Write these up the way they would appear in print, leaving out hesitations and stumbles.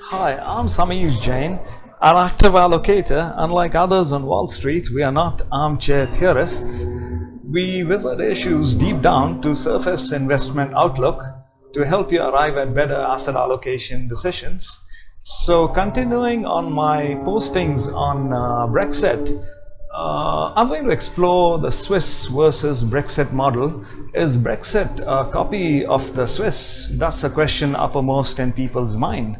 Hi, I'm Samir Jain, an active allocator. Unlike others on Wall Street, we are not armchair theorists. We visit issues deep down to surface investment outlook to help you arrive at better asset allocation decisions. So, continuing on my postings on Brexit, I'm going to explore the Swiss versus Brexit model. Is Brexit a copy of the Swiss? That's the question uppermost in people's mind.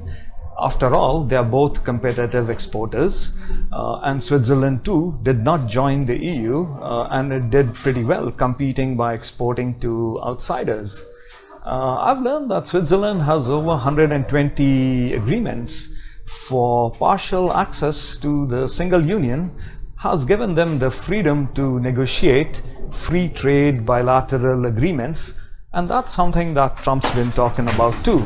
After all, they are both competitive exporters, and Switzerland too did not join the EU, and it did pretty well competing by exporting to outsiders. I've learned that Switzerland has over 120 agreements for partial access to the single union, has given them the freedom to negotiate free trade bilateral agreements, and that's something that Trump's been talking about too.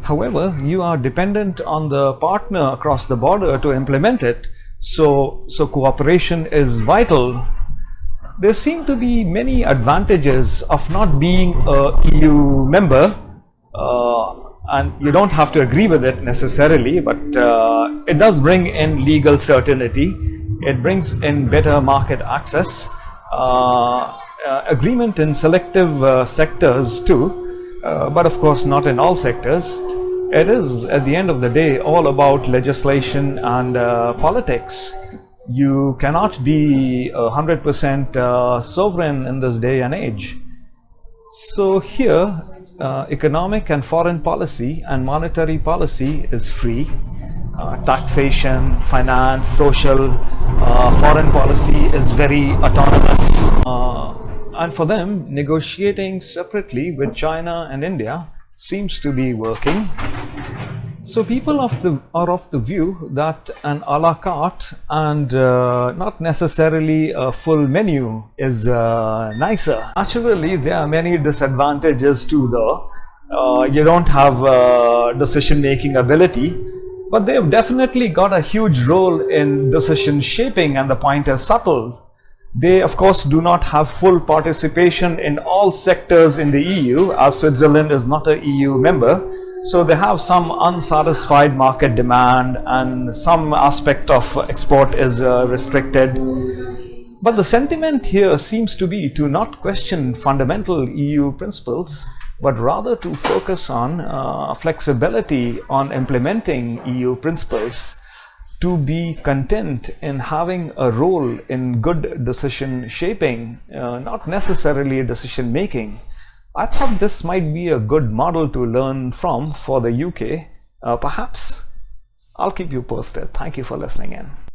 However, you are dependent on the partner across the border to implement it, so cooperation is vital. There seem to be many advantages of not being a EU member, and you don't have to agree with it necessarily, but it does bring in legal certainty. It brings in better market access, agreement in selective sectors too, but of course not in all sectors. It is, at the end of the day, all about legislation and politics. You cannot be 100% sovereign in this day and age. So here, economic and foreign policy and monetary policy is free. Taxation, finance, social, foreign policy is very autonomous. And for them, negotiating separately with China and India seems to be working. So people are of the view that an a la carte and not necessarily a full menu is nicer. Naturally, there are many disadvantages too, though. You don't have decision-making ability, but they've definitely got a huge role in decision shaping, and the point is subtle. They, of course, do not have full participation in all sectors in the EU, as Switzerland is not a EU member. So they have some unsatisfied market demand, and some aspect of export is restricted. But the sentiment here seems to be to not question fundamental EU principles, but rather to focus on flexibility on implementing EU principles, to be content in having a role in good decision shaping, not necessarily decision making. I thought this might be a good model to learn from for the UK. Perhaps I'll keep you posted. Thank you for listening in.